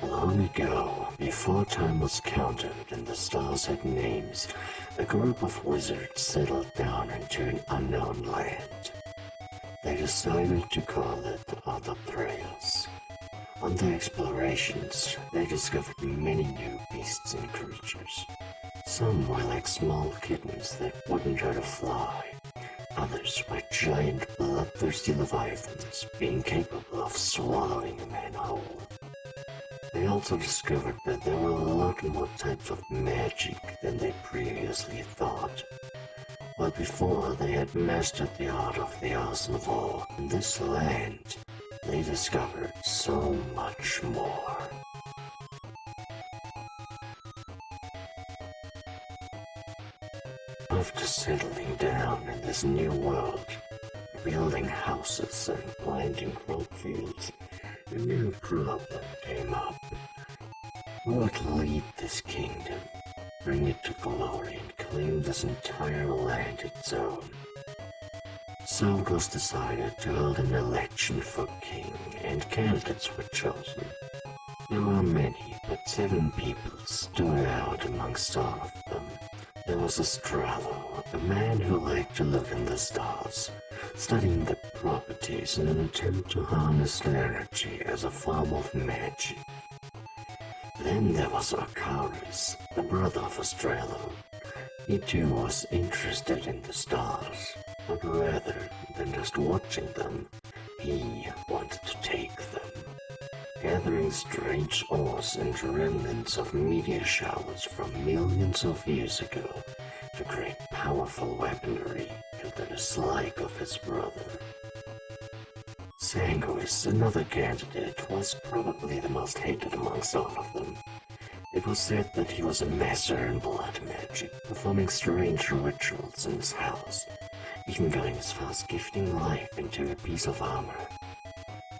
Long ago, before time was counted and the stars had names, a group of wizards settled down into an unknown land. They decided to call it Ardotreias. On their explorations, they discovered many new beasts and creatures. Some were like small kittens that wouldn't hurt a fly. Others were giant bloodthirsty leviathans, being capable of swallowing a man whole. They also discovered that there were a lot more types of magic than they previously thought. But before they had mastered the art of the Osmavor in this land, they discovered so much more. After settling down in this new world, building houses and planting crop fields, a new problem came up. Who would lead this kingdom, bring it to glory, and claim this entire land its own? So it was decided to hold an election for king, and candidates were chosen. There were many, but 7 people stood out amongst all of them. There was Astralo, a man who liked to look in the stars, studying the properties in an attempt to harness their energy as a form of magic. Then there was Arcarus, the brother of Astralo. He too was interested in the stars, but rather than just watching them, he wanted to take them. Gathering strange ores and remnants of meteor showers from millions of years ago to create powerful weaponry to the dislike of his brother. Sanguis, another candidate, was probably the most hated amongst all of them. It was said that he was a master in blood magic, performing strange rituals in his house, even going as far as gifting life into a piece of armor.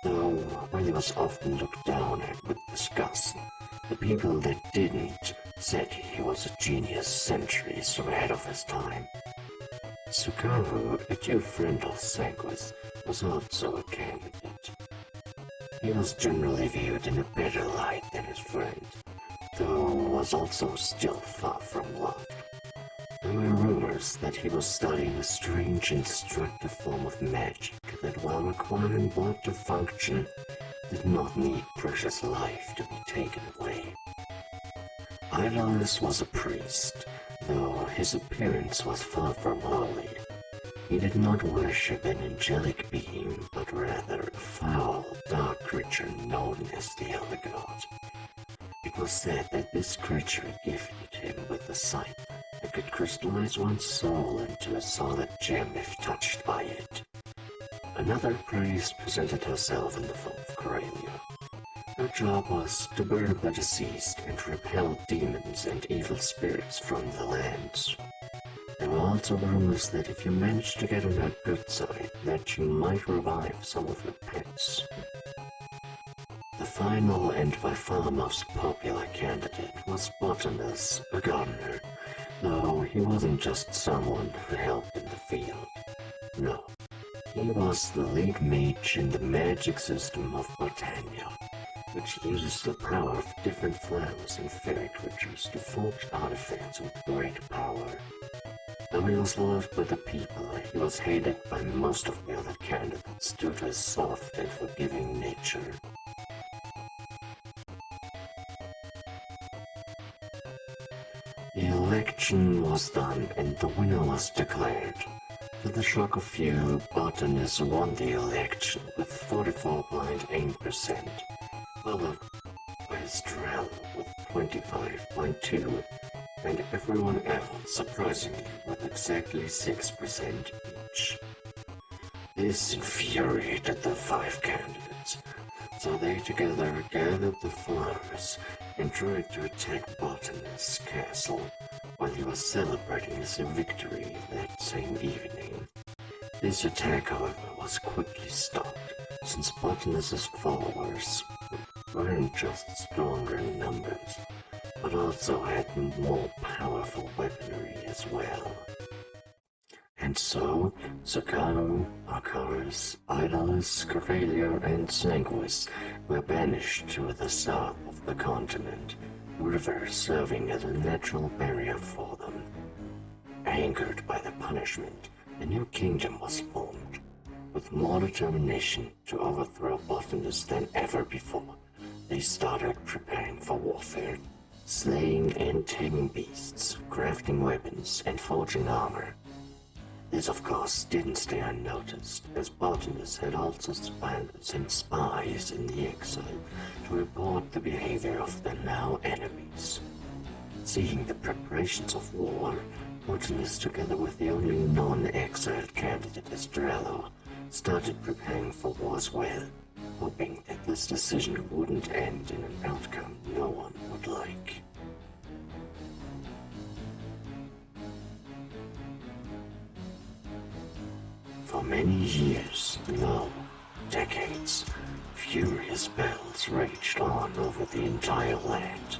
Though, while he was often looked down at with disgust, the people that didn't said he was a genius centuries ahead of his time. Sukaru, a dear friend of Sanguis, was also a candidate. He was generally viewed in a better light than his friend, though was also still far from loved. There were rumors that he was studying a strange and destructive form of magic that, while requiring blood to function, did not need precious life to be taken away. Idolus was a priest, though his appearance was far from holy. He did not worship an angelic being, but rather a foul, dark creature known as the Elder God. It was said that this creature gifted him with a sight that could crystallize one's soul into a solid gem if touched by it. Another priest presented herself in the form of Corelia. Her job was to burn the deceased and repel demons and evil spirits from the lands. There were also rumors that if you managed to get on her good side, that you might revive some of her pets. The final and by far most popular candidate was Botanus, a gardener, though he wasn't just someone who helped in the field. No, he was the lead mage in the magic system of Botania, which uses the power of different flowers and fairy creatures to forge artifacts with great power. Though he was loved by the people, he was hated by most of the other candidates due to his soft and forgiving nature. The election was done and the winner was declared. To the shock of few, Botanus won the election with 44.8%, followed by Estrella with 25.2%, and everyone else surprisingly with exactly 6% each. This infuriated the 5 candidates, so they together gathered the flowers and tried to attack Botanus' castle while he was celebrating his victory that same evening. This attack, however, was quickly stopped, since Botanus' followers weren't just stronger in numbers, but also had more powerful weaponry as well. And so, Sukaru, Arcarus, Idolus, Corelia, and Sanguis were banished to the south of of the continent, rivers serving as a natural barrier for them. Angered by the punishment, a new kingdom was formed, with more determination to overthrow Botanus than ever before. They started preparing for warfare, slaying and taming beasts, crafting weapons, and forging armor. This, of course, didn't stay unnoticed, as Botanus had also sent spies in the exile to report the behavior of their now enemies. Seeing the preparations of war, Botanus, together with the only non-exiled candidate Estrello, started preparing for war as well, hoping that this decision wouldn't end in an outcome no one would like. For many years, no, decades, furious battles raged on over the entire land.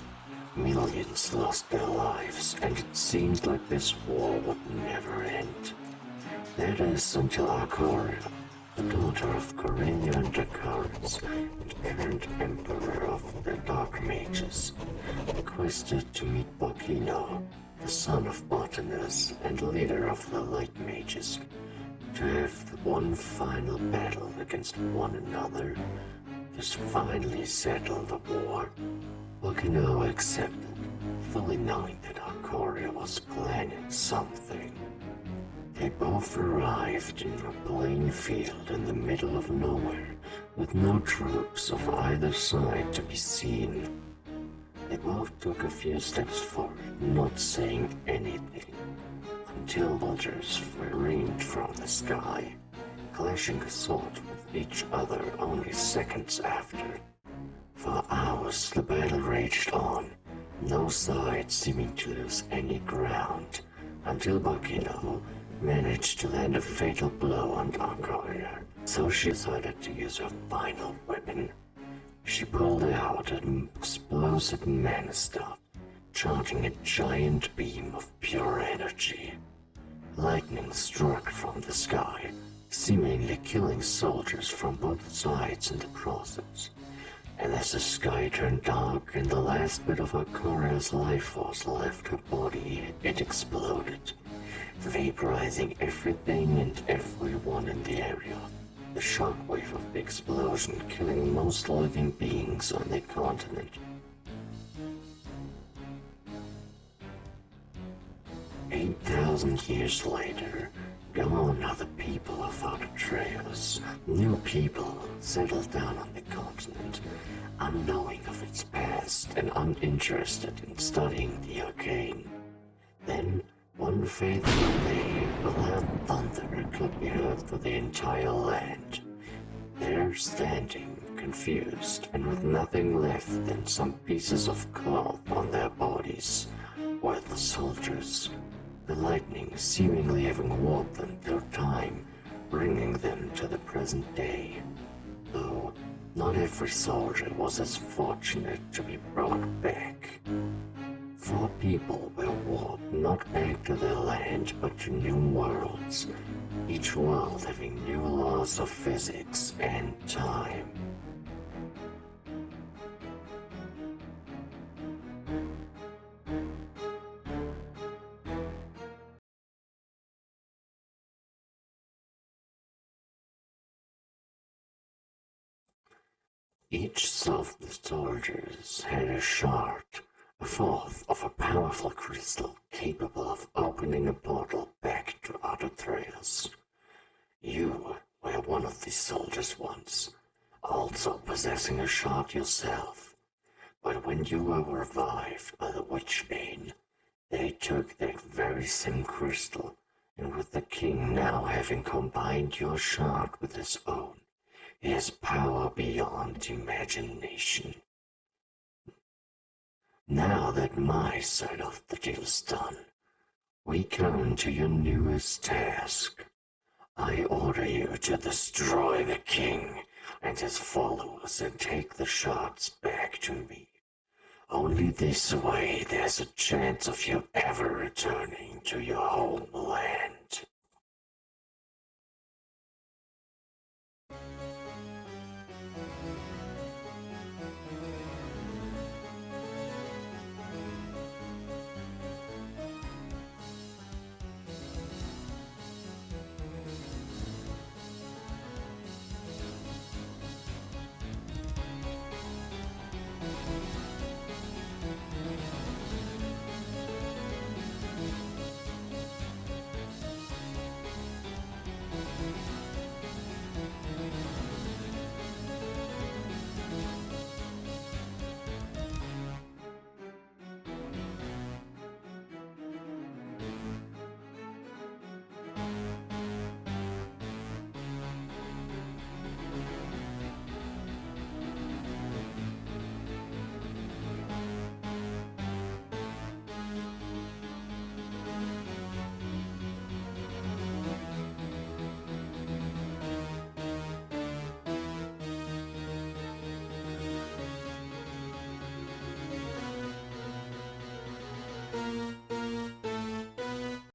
Millions lost their lives, and it seemed like this war would never end. That is until Arcoria, the daughter of Corelia and Dracarys, and current emperor of the Dark Mages, requested to meet Bocchino, the son of Botanus and leader of the Light Mages, to have one final battle against one another, to finally settle the war. Bocchino accepted, fully knowing that Arcoria was planning something. They both arrived in a plain field in the middle of nowhere, with no troops of either side to be seen. They both took a few steps forward, not saying anything, until vultures rained from the sky, clashing assault with each other only seconds after. For hours the battle raged on, no side seeming to lose any ground, until Bocchino managed to land a fatal blow on Arcoria, so she decided to use her final weapon. She pulled out an explosive mana staff, charging a giant beam of pure energy. Lightning struck from the sky, seemingly killing soldiers from both sides in the process. And as the sky turned dark and the last bit of Arcoria's life force left her body, it exploded, vaporizing everything and everyone in the area. The shockwave of the explosion killing most living beings on the continent. 8,000 years later, gone are the people of Ardotreias. New people settled down on the continent, unknowing of its past and uninterested in studying the arcane. Then, one fateful day, a loud thunder could be heard through the entire land. There, standing, confused, and with nothing left than some pieces of cloth on their bodies, were the soldiers. The lightning seemingly having warped them through time, bringing them to the present day. Though, not every soldier was as fortunate to be brought back. 4 people were warped not back to their land but to new worlds, each world having new laws of physics and time. Each of the soldiers had a shard, a fourth of a powerful crystal capable of opening a portal back to Ardotreias. You were one of these soldiers once, also possessing a shard yourself. But when you were revived by the Witchbane, they took that very same crystal, and with the king now having combined your shard with his own, he has power beyond imagination. Now that my side of the deal is done, we come to your newest task. I order you to destroy the king and his followers and take the shards back to me. Only this way there's a chance of you ever returning to your homeland.